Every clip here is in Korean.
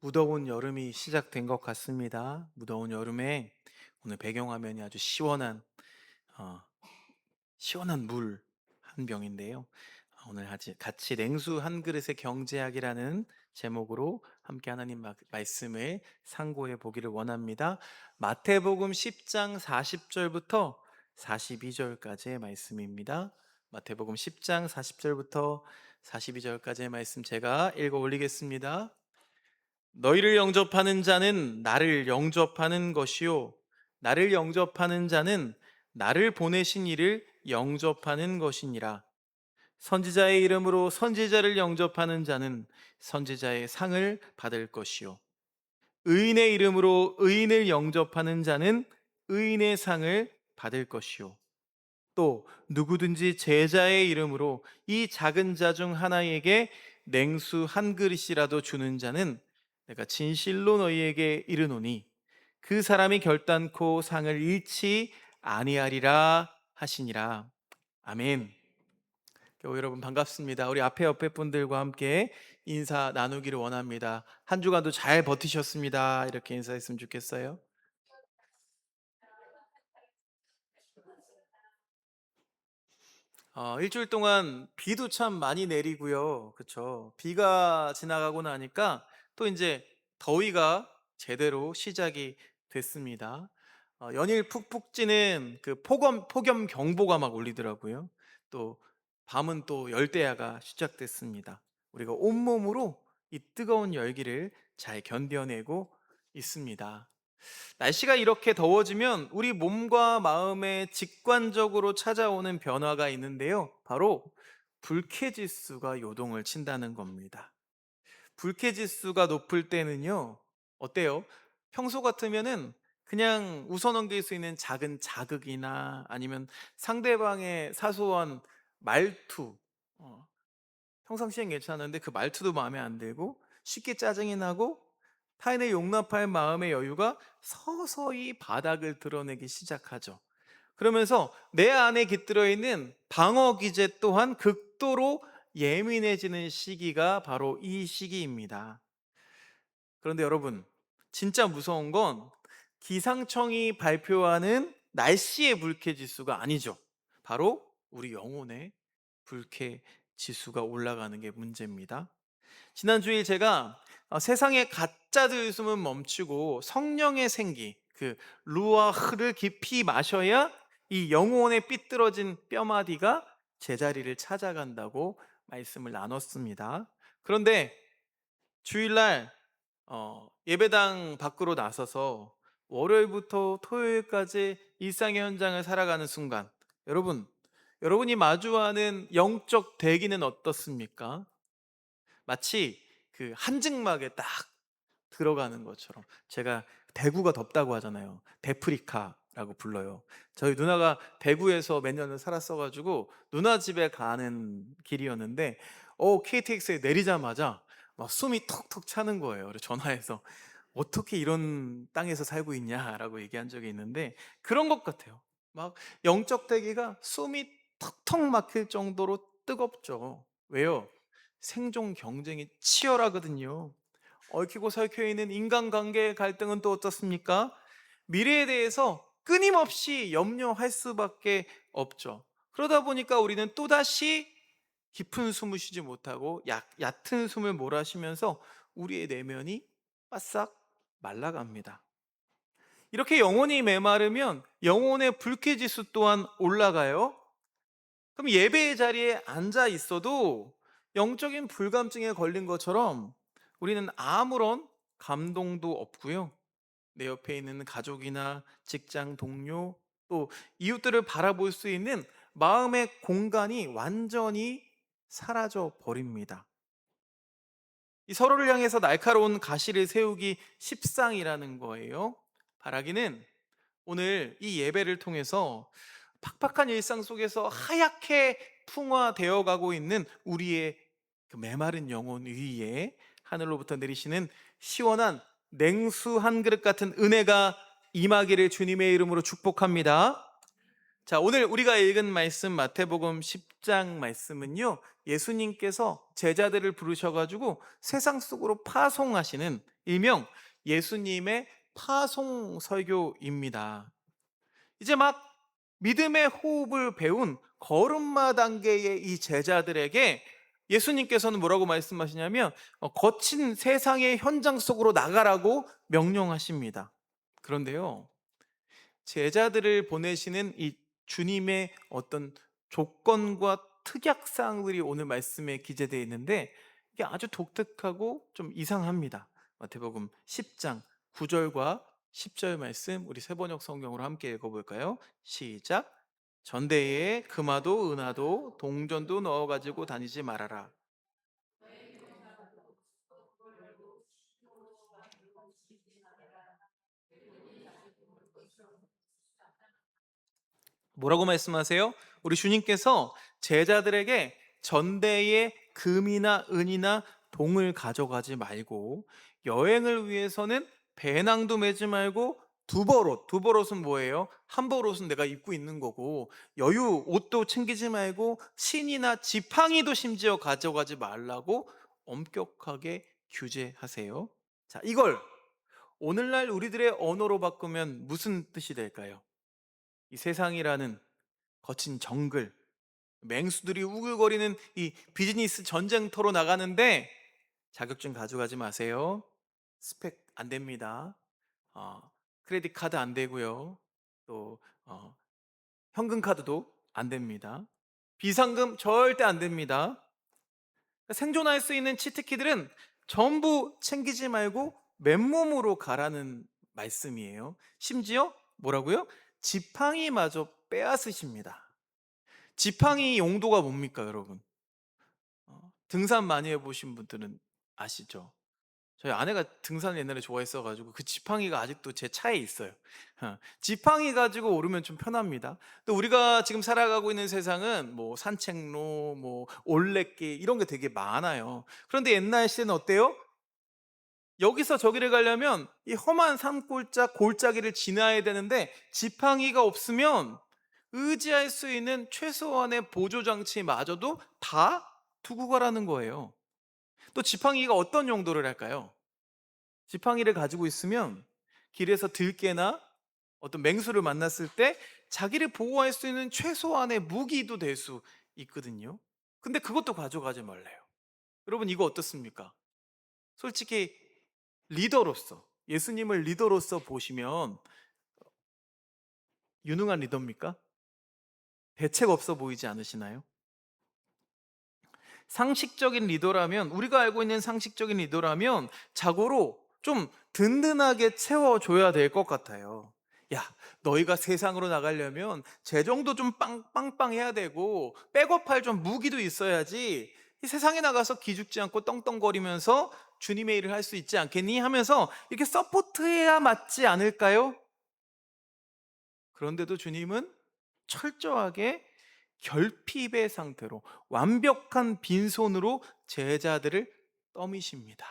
무더운 여름이 시작된 것 같습니다. 무더운 여름에 오늘 배경화면이 아주 어, 시원한 물 한 병인데요. 오늘 같이 냉수 한 그릇의 경제학이라는 제목으로 함께 하나님 말씀을 상고해 보기를 원합니다. 마태복음 10장 40절부터 42절까지의 말씀입니다. 마태복음 10장 40절부터 42절까지의 말씀 제가 읽어 올리겠습니다. 너희를 영접하는 자는 나를 영접하는 것이요 나를 영접하는 자는 나를 보내신 이를 영접하는 것이니라. 선지자의 이름으로 선지자를 영접하는 자는 선지자의 상을 받을 것이요 의인의 이름으로 의인을 영접하는 자는 의인의 상을 받을 것이요 또 누구든지 제자의 이름으로 이 작은 자 중 하나에게 냉수 한 그릇이라도 주는 자는 내가 진실로 너희에게 이르노니 그 사람이 결단코 상을 잃지 아니하리라 하시니라. 아멘. 교우 여러분 반갑습니다. 우리 앞에 옆에 분들과 함께 인사 나누기를 원합니다. 한 주간도 잘 버티셨습니다. 이렇게 인사했으면 좋겠어요. 일주일 동안 비도 참 많이 내리고요. 그쵸? 비가 지나가고 나니까 또 이제 더위가 제대로 시작이 됐습니다. 연일 푹푹 찌는 그 폭염 경보가 막 울리더라고요. 또 밤은 또 열대야가 시작됐습니다. 우리가 온몸으로 이 뜨거운 열기를 잘 견뎌내고 있습니다. 날씨가 이렇게 더워지면 우리 몸과 마음에 직관적으로 찾아오는 변화가 있는데요. 바로 불쾌지수가 요동을 친다는 겁니다. 불쾌지수가 높을 때는요, 어때요? 평소 같으면은 그냥 웃어 넘길 수 있는 작은 자극이나 아니면 상대방의 사소한 말투, 어, 평상시엔 괜찮은데 그 말투도 마음에 안 들고 쉽게 짜증이 나고 타인을 용납할 마음의 여유가 서서히 바닥을 드러내기 시작하죠. 그러면서 내 안에 깃들어 있는 방어 기제 또한 극도로 예민해지는 시기가 바로 이 시기입니다. 그런데 여러분, 진짜 무서운 건 기상청이 발표하는 날씨의 불쾌 지수가 아니죠. 바로 우리 영혼의 불쾌 지수가 올라가는 게 문제입니다. 지난 주일 제가 세상의 가짜 들숨은 멈추고 성령의 생기, 그 루아흐를 깊이 마셔야 이 영혼의 삐뚤어진 뼈마디가 제자리를 찾아간다고 말씀을 나눴습니다. 그런데 주일날 예배당 밖으로 나서서 월요일부터 토요일까지 일상의 현장을 살아가는 순간 여러분이 마주하는 영적 대기는 어떻습니까? 마치 그 한증막에 딱 들어가는 것처럼. 제가 대구가 덥다고 하잖아요. 데프리카라고 불러요. 저희 누나가 대구에서 몇 년을 살았어 가지고 누나 집에 가는 길이었는데 KTX에 내리자마자 막 숨이 턱턱 차는 거예요. 그래서 전화해서 "어떻게 이런 땅에서 살고 있냐?"라고 얘기한 적이 있는데 그런 것 같아요. 막 영적 대기가 숨이 턱턱 막힐 정도로 뜨겁죠. 왜요? 생존 경쟁이 치열하거든요. 얽히고 설켜 있는 인간관계의 갈등은 또 어떻습니까? 미래에 대해서 끊임없이 염려할 수밖에 없죠. 그러다 보니까 우리는 또다시 깊은 숨을 쉬지 못하고 얕은 숨을 몰아쉬면서 우리의 내면이 바싹 말라갑니다. 이렇게 영혼이 메마르면 영혼의 불쾌지수 또한 올라가요. 그럼 예배의 자리에 앉아 있어도 영적인 불감증에 걸린 것처럼 우리는 아무런 감동도 없고요. 내 옆에 있는 가족이나 직장 동료 또 이웃들을 바라볼 수 있는 마음의 공간이 완전히 사라져 버립니다. 이 서로를 향해서 날카로운 가시를 세우기 십상이라는 거예요. 바라기는 오늘 이 예배를 통해서 팍팍한 일상 속에서 하얗게 풍화되어 가고 있는 우리의 그 메마른 영혼 위에 하늘로부터 내리시는 시원한 냉수 한 그릇 같은 은혜가 임하기를 주님의 이름으로 축복합니다. 자, 오늘 우리가 읽은 말씀 마태복음 10장 말씀은요. 예수님께서 제자들을 부르셔 가지고 세상 속으로 파송하시는 일명 예수님의 파송 설교입니다. 이제 막 믿음의 호흡을 배운 걸음마 단계의 이 제자들에게 예수님께서는 뭐라고 말씀하시냐면 거친 세상의 현장 속으로 나가라고 명령하십니다. 그런데요, 제자들을 보내시는 이 주님의 어떤 조건과 특약사항들이 오늘 말씀에 기재되어 있는데 이게 아주 독특하고 좀 이상합니다. 마태복음 10장 9절과 10절 말씀 우리 세번역 성경으로 함께 읽어볼까요? 시작. 전대에 금화도 은하도 동전도 넣어가지고 다니지 말아라. 뭐라고 말씀하세요? 우리 주님께서 제자들에게 전대에 금이나 은이나 동을 가져가지 말고 여행을 위해서는 배낭도 메지 말고 두벌옷, 두벌옷은 뭐예요? 한 벌옷은 내가 입고 있는 거고 여유 옷도 챙기지 말고 신이나 지팡이도 심지어 가져가지 말라고 엄격하게 규제하세요. 자, 이걸 오늘날 우리들의 언어로 바꾸면 무슨 뜻이 될까요? 이 세상이라는 거친 정글, 맹수들이 우글거리는 이 비즈니스 전쟁터로 나가는데 자격증 가져가지 마세요. 스펙 안 됩니다. 어, 크레딧 카드 안 되고요. 또 현금 카드도 안 됩니다. 비상금 절대 안 됩니다. 생존할 수 있는 치트키들은 전부 챙기지 말고 맨몸으로 가라는 말씀이에요. 심지어 뭐라고요? 지팡이마저 빼앗으십니다. 지팡이 용도가 뭡니까, 여러분? 등산 많이 해보신 분들은 아시죠? 저희 아내가 등산을 옛날에 좋아했어가지고 그 지팡이가 아직도 제 차에 있어요. 지팡이 가지고 오르면 좀 편합니다. 또 우리가 지금 살아가고 있는 세상은 뭐 산책로, 뭐 올레길 이런 게 되게 많아요. 그런데 옛날 시대는 어때요? 여기서 저기를 가려면 이 험한 산골짜 골짜기를 지나야 되는데 지팡이가 없으면 의지할 수 있는 최소한의 보조 장치마저도 다 두고 가라는 거예요. 또 지팡이가 어떤 용도를 할까요? 지팡이를 가지고 있으면 길에서 들개나 어떤 맹수를 만났을 때 자기를 보호할 수 있는 최소한의 무기도 될 수 있거든요. 근데 그것도 가져가지 말래요. 여러분 이거 어떻습니까? 솔직히 리더로서 예수님을 리더로서 보시면 유능한 리더입니까? 대책 없어 보이지 않으시나요? 상식적인 리더라면 우리가 알고 있는 상식적인 리더라면 자고로 좀 든든하게 채워줘야 될 것 같아요. 야, 너희가 세상으로 나가려면 재정도 좀 빵빵해야 되고 백업할 좀 무기도 있어야지 이 세상에 나가서 기죽지 않고 떵떵거리면서 주님의 일을 할 수 있지 않겠니? 하면서 이렇게 서포트해야 맞지 않을까요? 그런데도 주님은 철저하게 결핍의 상태로 완벽한 빈손으로 제자들을 떠미십니다.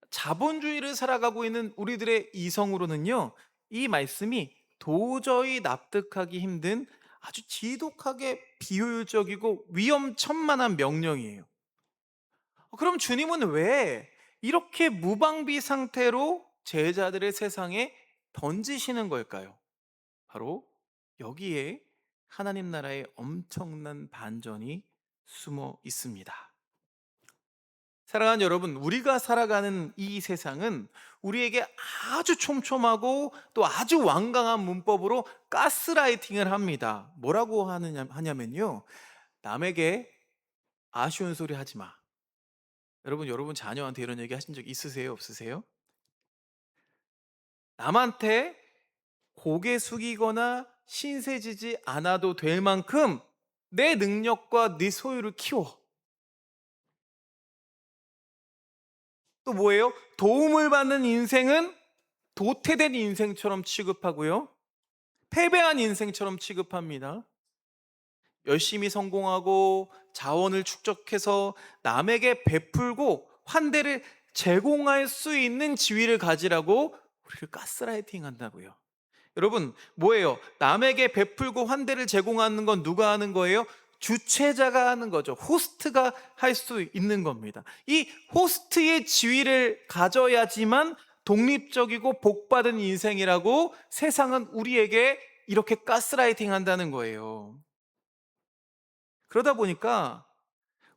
자본주의를 살아가고 있는 우리들의 이성으로는요, 이 말씀이 도저히 납득하기 힘든 아주 지독하게 비효율적이고 위험천만한 명령이에요. 그럼 주님은 왜 이렇게 무방비 상태로 제자들의 세상에 던지시는 걸까요? 바로 여기에 하나님 나라의 엄청난 반전이 숨어 있습니다. 사랑하는 여러분, 우리가 살아가는 이 세상은 우리에게 아주 촘촘하고 또 아주 완강한 문법으로 가스라이팅을 합니다. 뭐라고 하냐면요. 남에게 아쉬운 소리 하지 마. 여러분 자녀한테 이런 얘기 하신 적 있으세요? 없으세요? 남한테 고개 숙이거나 신세지지 않아도 될 만큼 내 능력과 네 소유를 키워. 또 뭐예요? 도움을 받는 인생은 도태된 인생처럼 취급하고요. 패배한 인생처럼 취급합니다. 열심히 성공하고 자원을 축적해서 남에게 베풀고 환대를 제공할 수 있는 지위를 가지라고 우리를 가스라이팅 한다고요. 여러분, 뭐예요? 남에게 베풀고 환대를 제공하는 건 누가 하는 거예요? 주최자가 하는 거죠. 호스트가 할 수 있는 겁니다. 이 호스트의 지위를 가져야지만 독립적이고 복받은 인생이라고 세상은 우리에게 이렇게 가스라이팅 한다는 거예요. 그러다 보니까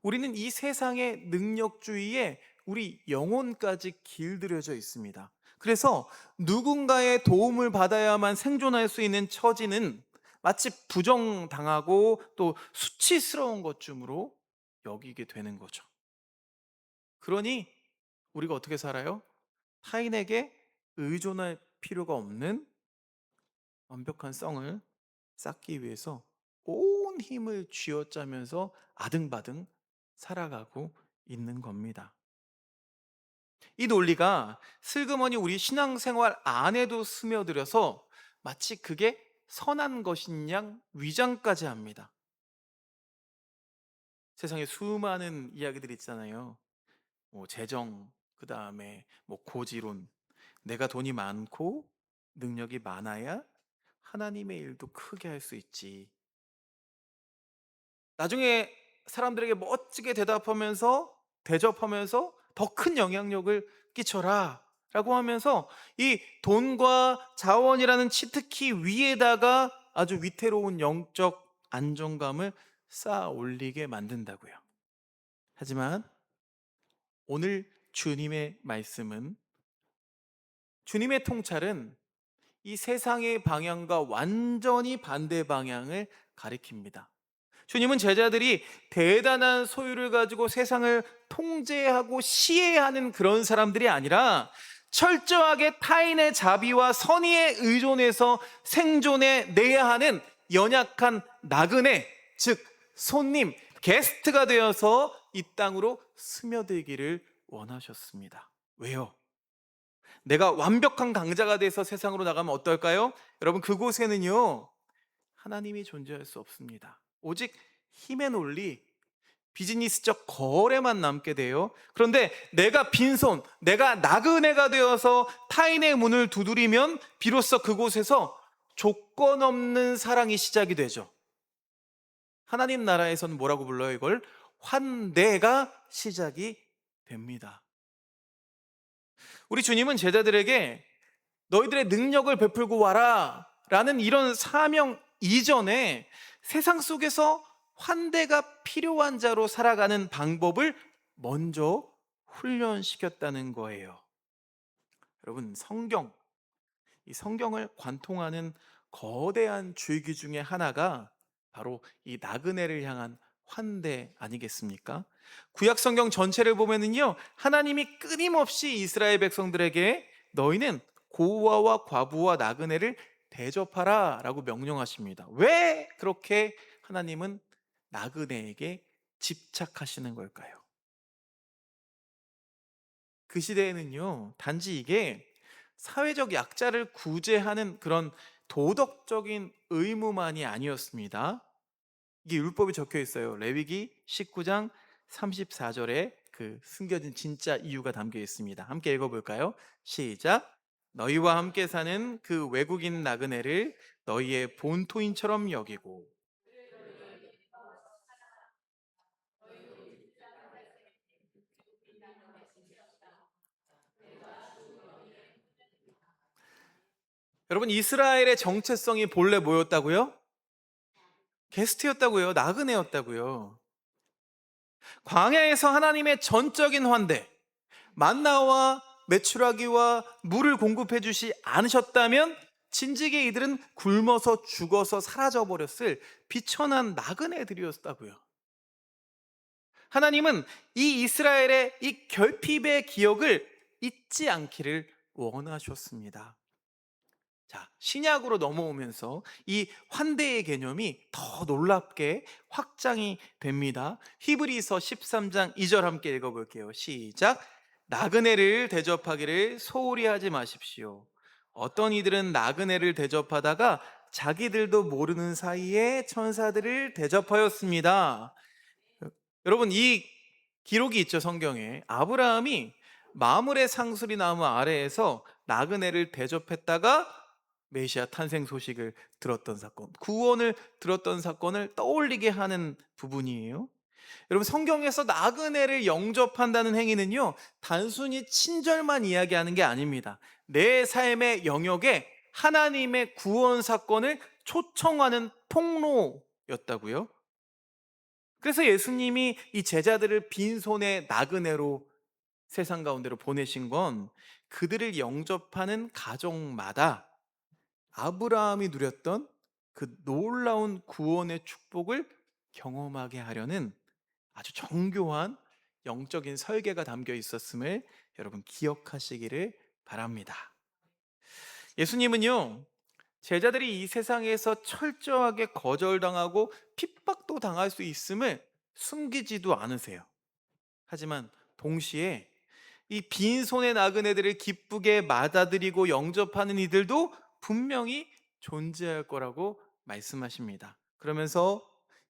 우리는 이 세상의 능력주의에 우리 영혼까지 길들여져 있습니다. 그래서 누군가의 도움을 받아야만 생존할 수 있는 처지는 마치 부정당하고 또 수치스러운 것쯤으로 여기게 되는 거죠. 그러니 우리가 어떻게 살아요? 타인에게 의존할 필요가 없는 완벽한 성을 쌓기 위해서 온 힘을 쥐어짜면서 아등바등 살아가고 있는 겁니다. 이 논리가 슬그머니 우리 신앙생활 안에도 스며들어서 마치 그게 선한 것인 양 위장까지 합니다. 세상에 수많은 이야기들이 있잖아요. 뭐 재정, 그 다음에 뭐 고지론, 내가 돈이 많고 능력이 많아야 하나님의 일도 크게 할 수 있지. 나중에 사람들에게 멋지게 대접하면서 더 큰 영향력을 끼쳐라 라고 하면서 이 돈과 자원이라는 치트키 위에다가 아주 위태로운 영적 안정감을 쌓아 올리게 만든다고요. 하지만 오늘 주님의 말씀은, 주님의 통찰은 이 세상의 방향과 완전히 반대 방향을 가리킵니다. 주님은 제자들이 대단한 소유를 가지고 세상을 통제하고 시해하는 그런 사람들이 아니라 철저하게 타인의 자비와 선의에 의존해서 생존해 내야 하는 연약한 나그네, 즉 손님, 게스트가 되어서 이 땅으로 스며들기를 원하셨습니다. 왜요? 내가 완벽한 강자가 돼서 세상으로 나가면 어떨까요? 여러분, 그곳에는요 하나님이 존재할 수 없습니다. 오직 힘의 논리, 비즈니스적 거래만 남게 돼요. 그런데 내가 빈손, 내가 나그네가 되어서 타인의 문을 두드리면 비로소 그곳에서 조건 없는 사랑이 시작이 되죠. 하나님 나라에서는 뭐라고 불러요? 이걸 환대가 시작이 됩니다. 우리 주님은 제자들에게 너희들의 능력을 베풀고 와라 라는 이런 사명 이전에 세상 속에서 환대가 필요한 자로 살아가는 방법을 먼저 훈련시켰다는 거예요. 여러분, 이 성경을 관통하는 거대한 줄기 중에 하나가 바로 이 나그네를 향한 환대 아니겠습니까? 구약 성경 전체를 보면은요, 하나님이 끊임없이 이스라엘 백성들에게 너희는 고아와 과부와 나그네를 대접하라 라고 명령하십니다. 왜 그렇게 하나님은 나그네에게 집착하시는 걸까요? 그 시대에는요, 단지 이게 사회적 약자를 구제하는 그런 도덕적인 의무만이 아니었습니다. 이게 율법에 적혀 있어요. 레위기 19장 34절에 그 숨겨진 진짜 이유가 담겨 있습니다. 함께 읽어볼까요? 시작. 너희와 함께 사는 그 외국인 나그네를 너희의 본토인처럼 여기고. 여러분, 이스라엘의 정체성이 본래 뭐였다고요? 게스트였다고요. 나그네였다고요. 광야에서 하나님의 전적인 환대, 만나와 메추라기와 물을 공급해 주시 않으셨다면 진즉에 이들은 굶어서 죽어서 사라져 버렸을 비천한 나그네들이었다고요. 하나님은 이 이스라엘의 이 결핍의 기억을 잊지 않기를 원하셨습니다. 자, 신약으로 넘어오면서 이 환대의 개념이 더 놀랍게 확장이 됩니다. 히브리서 13장 2절 함께 읽어볼게요. 시작. 나그네를 대접하기를 소홀히 하지 마십시오. 어떤 이들은 나그네를 대접하다가 자기들도 모르는 사이에 천사들을 대접하였습니다. 여러분, 이 기록이 있죠, 성경에. 아브라함이 마므레 상수리 나무 아래에서 나그네를 대접했다가 메시아 탄생 소식을 들었던 사건, 구원을 들었던 사건을 떠올리게 하는 부분이에요. 여러분, 성경에서 나그네를 영접한다는 행위는요, 단순히 친절만 이야기하는 게 아닙니다. 내 삶의 영역에 하나님의 구원 사건을 초청하는 통로였다고요. 그래서 예수님이 이 제자들을 빈손의 나그네로 세상 가운데로 보내신 건 그들을 영접하는 가정마다 아브라함이 누렸던 그 놀라운 구원의 축복을 경험하게 하려는 아주 정교한 영적인 설계가 담겨 있었음을 여러분 기억하시기를 바랍니다. 예수님은요, 제자들이 이 세상에서 철저하게 거절당하고 핍박도 당할 수 있음을 숨기지도 않으세요. 하지만 동시에 이 빈손의 나그네들을 기쁘게 맞아들이고 영접하는 이들도 분명히 존재할 거라고 말씀하십니다. 그러면서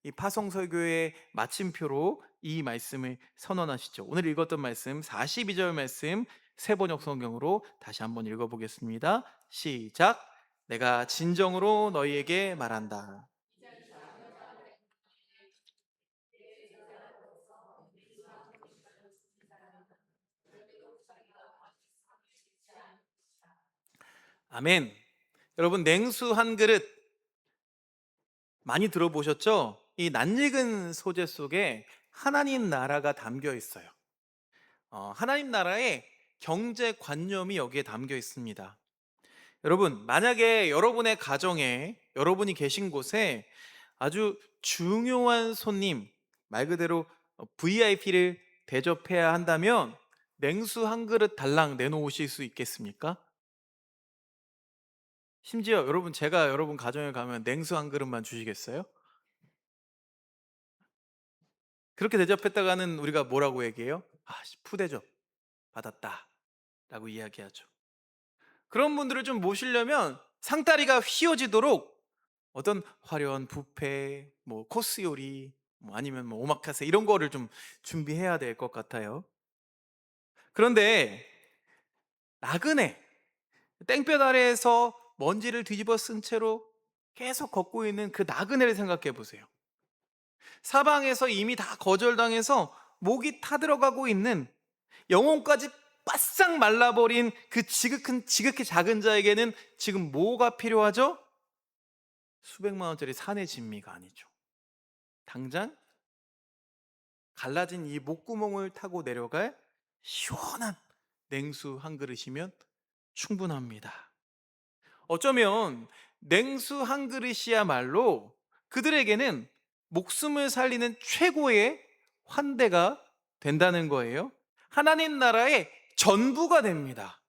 이 파송설교의 마침표로 이 말씀을 선언하시죠. 오늘 읽었던 말씀 42절 말씀 세번역 성경으로 다시 한번 읽어보겠습니다. 시작. 내가 진정으로 너희에게 말한다. 아멘. 여러분, 냉수 한 그릇 많이 들어보셨죠? 이 낯익은 소재 속에 하나님 나라가 담겨 있어요. 하나님 나라의 경제관념이 여기에 담겨 있습니다. 여러분, 만약에 여러분의 가정에, 여러분이 계신 곳에 아주 중요한 손님, 말 그대로 VIP를 대접해야 한다면 냉수 한 그릇 달랑 내놓으실 수 있겠습니까? 심지어 여러분, 제가 여러분 가정에 가면 냉수 한 그릇만 주시겠어요? 그렇게 대접했다가는 우리가 뭐라고 얘기해요? 푸대접 받았다 라고 이야기하죠. 그런 분들을 좀 모시려면 상다리가 휘어지도록 어떤 화려한 뷔페, 뭐 코스 요리, 뭐 아니면 뭐 오마카세 이런 거를 좀 준비해야 될 것 같아요. 그런데 나그네, 땡볕 아래에서 먼지를 뒤집어 쓴 채로 계속 걷고 있는 그 나그네를 생각해 보세요. 사방에서 이미 다 거절당해서 목이 타들어가고 있는, 영혼까지 바싹 말라버린 그 지극히 작은 자에게는 지금 뭐가 필요하죠? 수백만 원짜리 산의 진미가 아니죠. 당장 갈라진 이 목구멍을 타고 내려갈 시원한 냉수 한 그릇이면 충분합니다. 어쩌면 냉수 한 그릇이야말로 그들에게는 목숨을 살리는 최고의 환대가 된다는 거예요. 하나님 나라의 전부가 됩니다.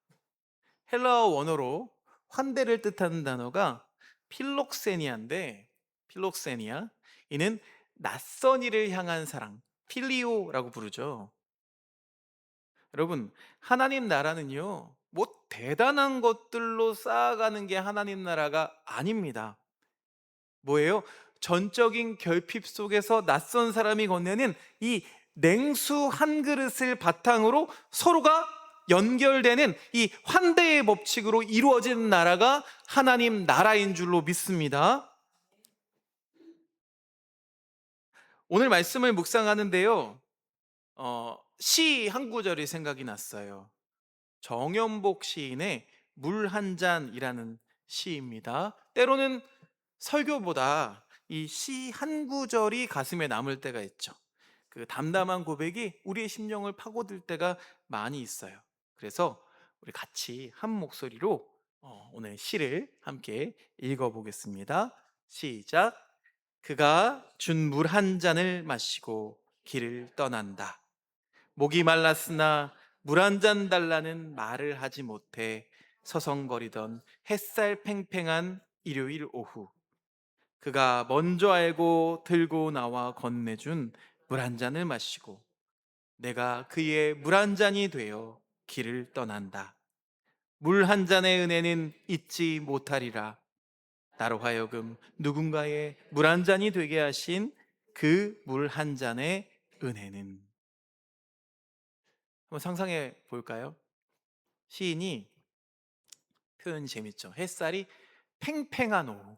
헬라어 원어로 환대를 뜻하는 단어가 필록세니아인데, 필록세니아, 이는 낯선 이를 향한 사랑, 필리오라고 부르죠. 여러분, 하나님 나라는요, 뭐 대단한 것들로 쌓아가는 게 하나님 나라가 아닙니다. 뭐예요? 전적인 결핍 속에서 낯선 사람이 건네는 이 냉수 한 그릇을 바탕으로 서로가 연결되는 이 환대의 법칙으로 이루어진 나라가 하나님 나라인 줄로 믿습니다. 오늘 말씀을 묵상하는데요, 시 한 구절이 생각이 났어요. 정연복 시인의 물 한 잔이라는 시입니다. 때로는 설교보다 이 시 한 구절이 가슴에 남을 때가 있죠. 그 담담한 고백이 우리의 심령을 파고들 때가 많이 있어요. 그래서 우리 같이 한 목소리로 오늘 시를 함께 읽어보겠습니다. 시작. 그가 준 물 한 잔을 마시고 길을 떠난다. 목이 말랐으나 물 한 잔 달라는 말을 하지 못해 서성거리던 햇살 팽팽한 일요일 오후, 그가 먼저 알고 들고 나와 건네준 물 한 잔을 마시고 내가 그의 물 한 잔이 되어 길을 떠난다. 물 한 잔의 은혜는 잊지 못하리라. 나로 하여금 누군가의 물 한 잔이 되게 하신 그 물 한 잔의 은혜는, 한번 상상해 볼까요? 시인이 표현이 재밌죠. 햇살이 팽팽한 오후,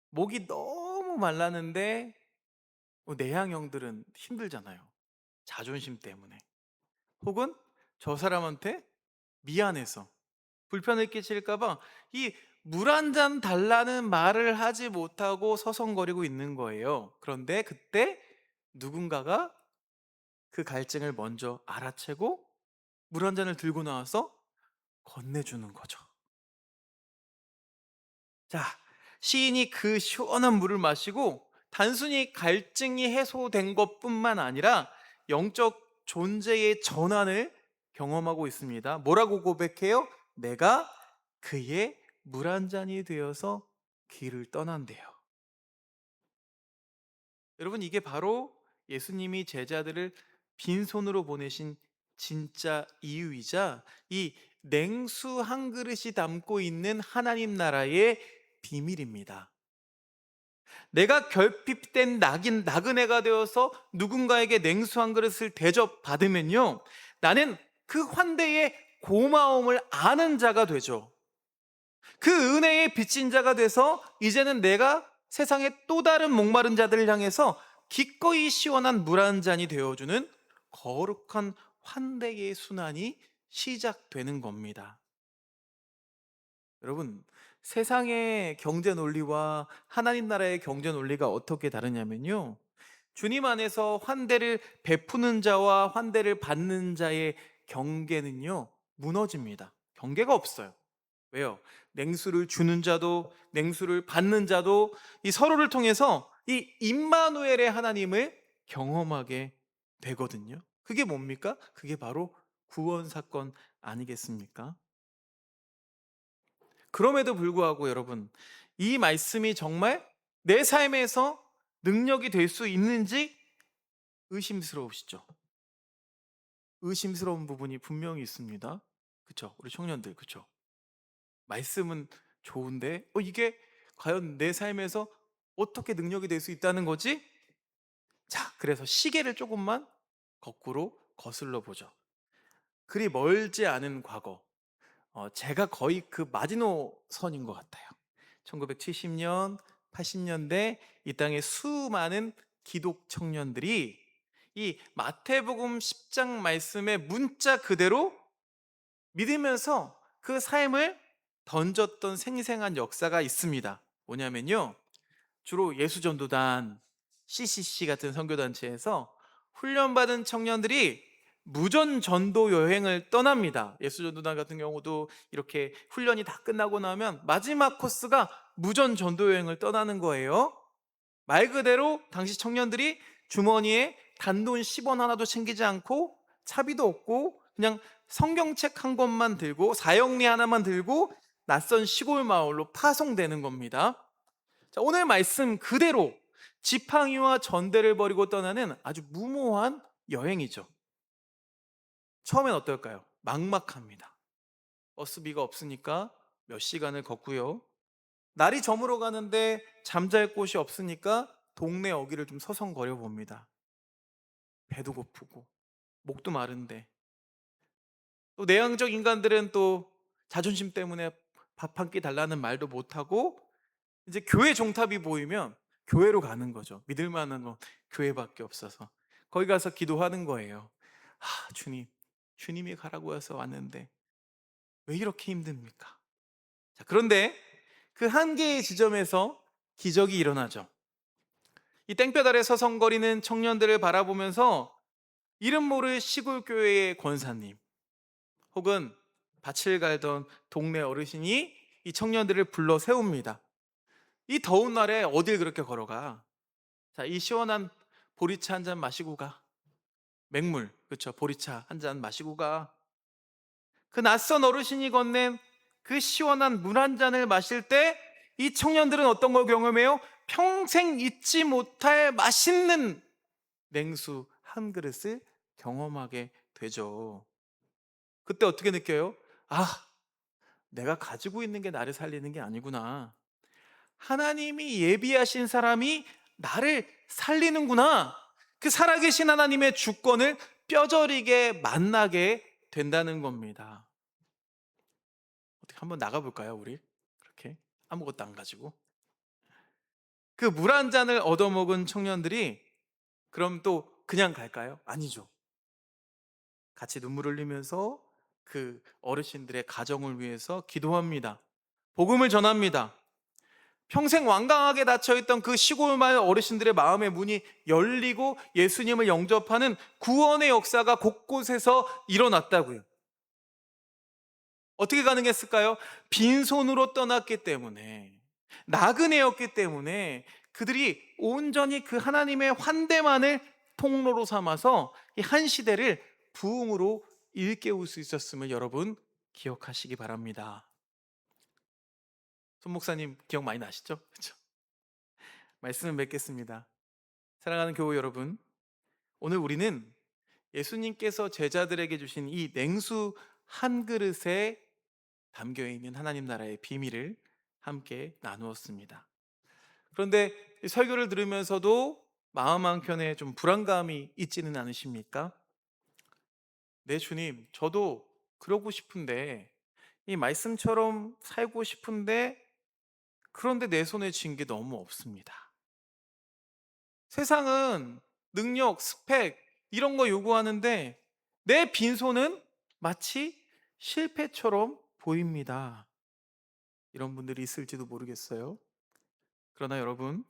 목이 너무 말랐는데 내향형들은 힘들잖아요. 자존심 때문에. 혹은 저 사람한테 미안해서 불편을 끼칠까 봐 이 물 한 잔 달라는 말을 하지 못하고 서성거리고 있는 거예요. 그런데 그때 누군가가 그 갈증을 먼저 알아채고 물 한 잔을 들고 나와서 건네주는 거죠. 자, 시인이 그 시원한 물을 마시고 단순히 갈증이 해소된 것뿐만 아니라 영적 존재의 전환을 경험하고 있습니다. 뭐라고 고백해요? 내가 그의 물 한 잔이 되어서 길을 떠난대요. 여러분, 이게 바로 예수님이 제자들을 빈손으로 보내신 진짜 이유이자 이 냉수 한 그릇이 담고 있는 하나님 나라의 비밀입니다. 내가 결핍된 나그네가 되어서 누군가에게 냉수 한 그릇을 대접받으면요, 나는 그 환대의 고마움을 아는 자가 되죠. 그 은혜의 빚진 자가 돼서 이제는 내가 세상의 또 다른 목마른 자들을 향해서 기꺼이 시원한 물 한 잔이 되어주는 거룩한 환대의 순환이 시작되는 겁니다. 여러분, 세상의 경제 논리와 하나님 나라의 경제 논리가 어떻게 다르냐면요, 주님 안에서 환대를 베푸는 자와 환대를 받는 자의 경계는요, 무너집니다. 경계가 없어요. 왜요? 냉수를 주는 자도 냉수를 받는 자도 이 서로를 통해서 이 임마누엘의 하나님을 경험하게 되거든요. 그게 뭡니까? 그게 바로 구원 사건 아니겠습니까? 그럼에도 불구하고 여러분, 이 말씀이 정말 내 삶에서 능력이 될 수 있는지 의심스러우시죠? 의심스러운 부분이 분명히 있습니다. 그쵸? 우리 청년들, 그쵸? 말씀은 좋은데, 이게 과연 내 삶에서 어떻게 능력이 될 수 있다는 거지? 자, 그래서 시계를 조금만 거꾸로 거슬러 보죠. 그리 멀지 않은 과거, 제가 거의 그 마지노선인 것 같아요. 1970년, 80년대 이 땅의 수많은 기독 청년들이 이 마태복음 10장 말씀의 문자 그대로 믿으면서 그 삶을 던졌던 생생한 역사가 있습니다. 뭐냐면요, 주로 예수전도단, CCC 같은 선교단체에서 훈련받은 청년들이 무전 전도 여행을 떠납니다. 예수전도단 같은 경우도 이렇게 훈련이 다 끝나고 나면 마지막 코스가 무전 전도 여행을 떠나는 거예요. 말 그대로 당시 청년들이 주머니에 단돈 10원 하나도 챙기지 않고 차비도 없고 그냥 성경책 한 권만 들고 사형리 하나만 들고 낯선 시골 마을로 파송되는 겁니다. 자, 오늘 말씀 그대로 지팡이와 전대를 버리고 떠나는 아주 무모한 여행이죠. 처음엔 어떨까요? 막막합니다. 버스비가 없으니까 몇 시간을 걷고요. 날이 저물어 가는데 잠잘 곳이 없으니까 동네 어귀를 좀 서성거려 봅니다. 배도 고프고 목도 마른데, 또 내향적 인간들은 또 자존심 때문에 밥 한 끼 달라는 말도 못하고 이제 교회 종탑이 보이면 교회로 가는 거죠. 믿을 만한 건 교회밖에 없어서 거기 가서 기도하는 거예요. 주님, 주님이 가라고 해서 왔는데 왜 이렇게 힘듭니까? 자, 그런데 그 한계의 지점에서 기적이 일어나죠. 이 땡볕 아래 서성거리는 청년들을 바라보면서 이름 모를 시골 교회의 권사님 혹은 밭을 갈던 동네 어르신이 이 청년들을 불러 세웁니다. 이 더운 날에 어딜 그렇게 걸어가? 자, 이 시원한 보리차 한 잔 마시고 가. 맹물, 그렇죠? 보리차 한 잔 마시고 가. 그 낯선 어르신이 건넨 그 시원한 물 한 잔을 마실 때 이 청년들은 어떤 걸 경험해요? 평생 잊지 못할 맛있는 냉수 한 그릇을 경험하게 되죠. 그때 어떻게 느껴요? 내가 가지고 있는 게 나를 살리는 게 아니구나. 하나님이 예비하신 사람이 나를 살리는구나. 그 살아계신 하나님의 주권을 뼈저리게 만나게 된다는 겁니다. 어떻게 한번 나가볼까요, 우리? 그렇게 아무것도 안 가지고. 그 물 한 잔을 얻어먹은 청년들이 그럼 또 그냥 갈까요? 아니죠. 같이 눈물 흘리면서 그 어르신들의 가정을 위해서 기도합니다. 복음을 전합니다. 평생 완강하게 닫혀있던 그 시골 마을 어르신들의 마음의 문이 열리고 예수님을 영접하는 구원의 역사가 곳곳에서 일어났다고요. 어떻게 가능했을까요? 빈손으로 떠났기 때문에, 나그네였기 때문에 그들이 온전히 그 하나님의 환대만을 통로로 삼아서 이 한 시대를 부흥으로 일깨울 수 있었음을 여러분 기억하시기 바랍니다. 손 목사님 기억 많이 나시죠? 그렇죠? 말씀을 맺겠습니다. 사랑하는 교우 여러분, 오늘 우리는 예수님께서 제자들에게 주신 이 냉수 한 그릇에 담겨 있는 하나님 나라의 비밀을 함께 나누었습니다. 그런데 이 설교를 들으면서도 마음 한켠에 좀 불안감이 있지는 않으십니까? 네, 주님, 저도 그러고 싶은데, 이 말씀처럼 살고 싶은데, 그런데 내 손에 쥔 게 너무 없습니다. 세상은 능력, 스펙, 이런 거 요구하는데, 내 빈손은 마치 실패처럼 보입니다. 이런 분들이 있을지도 모르겠어요. 그러나 여러분,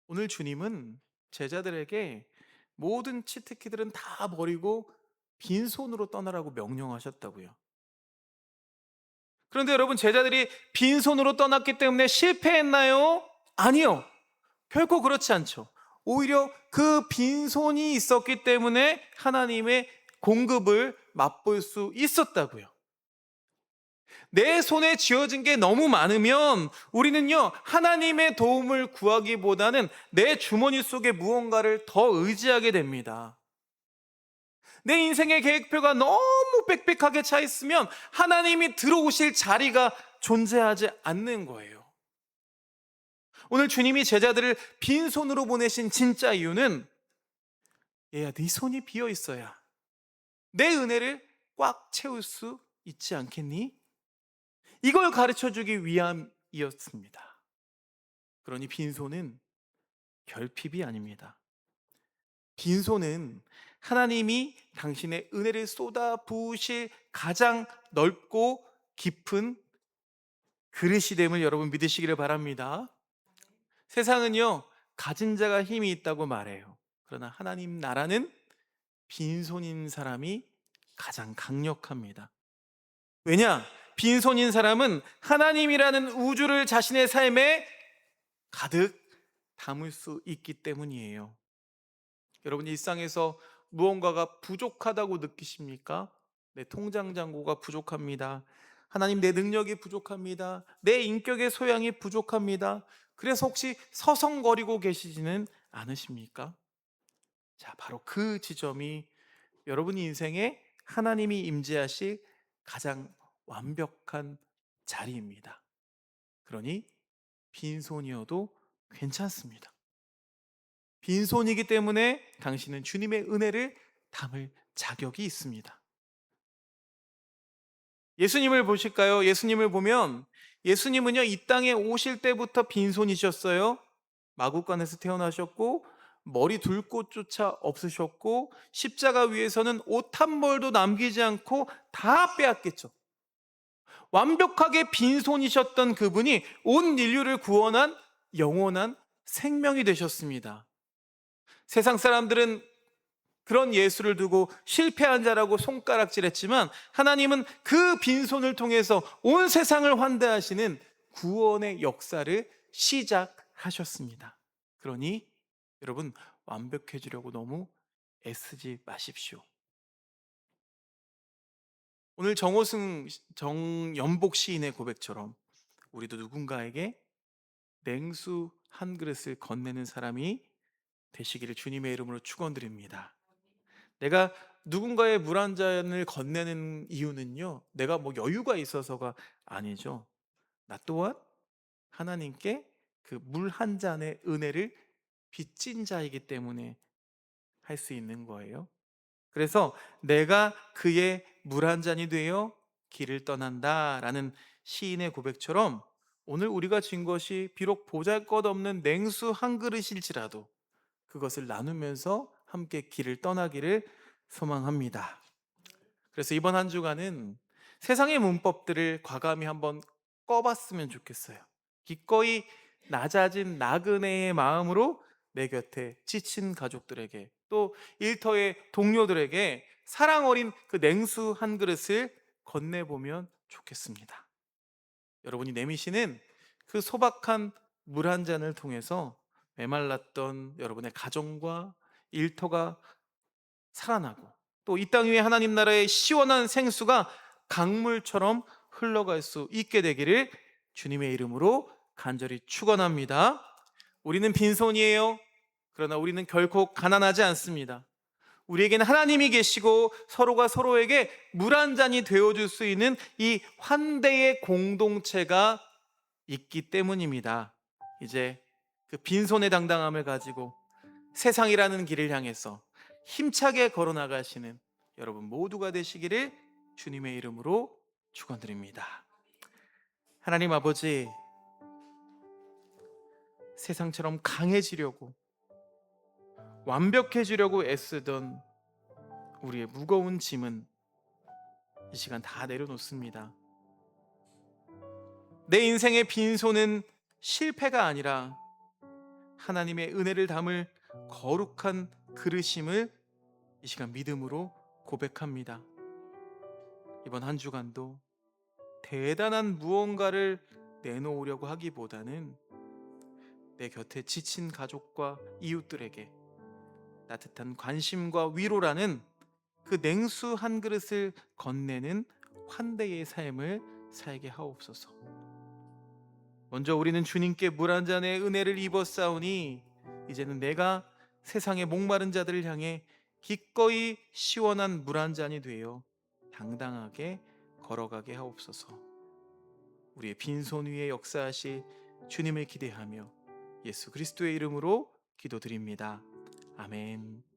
오늘 주님은 제자들에게 모든 치트키들은 다 버리고 빈손으로 떠나라고 명령하셨다고요. 그런데 여러분, 제자들이 빈손으로 떠났기 때문에 실패했나요? 아니요. 결코 그렇지 않죠. 오히려 그 빈손이 있었기 때문에 하나님의 공급을 맛볼 수 있었다고요. 내 손에 쥐어진 게 너무 많으면 우리는요, 하나님의 도움을 구하기보다는 내 주머니 속에 무언가를 더 의지하게 됩니다. 내 인생의 계획표가 너무 빽빽하게 차 있으면 하나님이 들어오실 자리가 존재하지 않는 거예요. 오늘 주님이 제자들을 빈손으로 보내신 진짜 이유는, 얘야, 네 손이 비어 있어야 내 은혜를 꽉 채울 수 있지 않겠니? 이걸 가르쳐 주기 위함이었습니다. 그러니 빈손은 결핍이 아닙니다. 빈손은 하나님이 당신의 은혜를 쏟아 부으실 가장 넓고 깊은 그릇이 됨을 여러분 믿으시기를 바랍니다. 세상은요, 가진 자가 힘이 있다고 말해요. 그러나 하나님 나라는 빈손인 사람이 가장 강력합니다. 왜냐? 빈손인 사람은 하나님이라는 우주를 자신의 삶에 가득 담을 수 있기 때문이에요. 여러분, 일상에서 무언가가 부족하다고 느끼십니까? 내 통장 잔고가 부족합니다. 하나님, 내 능력이 부족합니다. 내 인격의 소양이 부족합니다. 그래서 혹시 서성거리고 계시지는 않으십니까? 자, 바로 그 지점이 여러분 인생에 하나님이 임재하실 가장 완벽한 자리입니다. 그러니 빈손이어도 괜찮습니다. 빈손이기 때문에 당신은 주님의 은혜를 담을 자격이 있습니다. 예수님을 보실까요? 예수님을 보면 예수님은요, 이 땅에 오실 때부터 빈손이셨어요. 마구간에서 태어나셨고 머리 둘 곳조차 없으셨고 십자가 위에서는 옷 한 벌도 남기지 않고 다 빼앗겼죠. 완벽하게 빈손이셨던 그분이 온 인류를 구원한 영원한 생명이 되셨습니다. 세상 사람들은 그런 예수를 두고 실패한 자라고 손가락질했지만 하나님은 그 빈손을 통해서 온 세상을 환대하시는 구원의 역사를 시작하셨습니다. 그러니 여러분, 완벽해지려고 너무 애쓰지 마십시오. 오늘 정연복 시인의 고백처럼 우리도 누군가에게 냉수 한 그릇을 건네는 사람이 되시기를 주님의 이름으로 축원드립니다. 내가 누군가의 물 한 잔을 건네는 이유는요, 내가 뭐 여유가 있어서가 아니죠. 나 또한 하나님께 그 물 한 잔의 은혜를 빚진 자이기 때문에 할 수 있는 거예요. 그래서 내가 그의 물 한 잔이 되어 길을 떠난다라는 시인의 고백처럼 오늘 우리가 진 것이 비록 보잘것없는 냉수 한 그릇일지라도 그것을 나누면서 함께 길을 떠나기를 소망합니다. 그래서 이번 한 주간은 세상의 문법들을 과감히 한번 꺼봤으면 좋겠어요. 기꺼이 낮아진 나그네의 마음으로 내 곁에 지친 가족들에게, 또 일터의 동료들에게 사랑 어린 그 냉수 한 그릇을 건네보면 좋겠습니다. 여러분이 내미시는 그 소박한 물 한 잔을 통해서 메말랐던 여러분의 가정과 일터가 살아나고, 또 이 땅 위에 하나님 나라의 시원한 생수가 강물처럼 흘러갈 수 있게 되기를 주님의 이름으로 간절히 축원합니다. 우리는 빈손이에요. 그러나 우리는 결코 가난하지 않습니다. 우리에게는 하나님이 계시고 서로가 서로에게 물 한 잔이 되어줄 수 있는 이 환대의 공동체가 있기 때문입니다. 이제 그 빈손의 당당함을 가지고 세상이라는 길을 향해서 힘차게 걸어 나가시는 여러분 모두가 되시기를 주님의 이름으로 축원드립니다. 하나님 아버지, 세상처럼 강해지려고, 완벽해지려고 애쓰던 우리의 무거운 짐은 이 시간 다 내려놓습니다. 내 인생의 빈손은 실패가 아니라 하나님의 은혜를 담을 거룩한 그릇임을 이 시간 믿음으로 고백합니다. 이번 한 주간도 대단한 무언가를 내놓으려고 하기보다는 내 곁에 지친 가족과 이웃들에게 따뜻한 관심과 위로라는 그 냉수 한 그릇을 건네는 환대의 삶을 살게 하옵소서. 먼저 우리는 주님께 물 한 잔의 은혜를 입었사오니 이제는 내가 세상의 목마른 자들을 향해 기꺼이 시원한 물 한 잔이 되어 당당하게 걸어가게 하옵소서. 우리의 빈손 위에 역사하실 주님을 기대하며 예수 그리스도의 이름으로 기도드립니다. 아멘.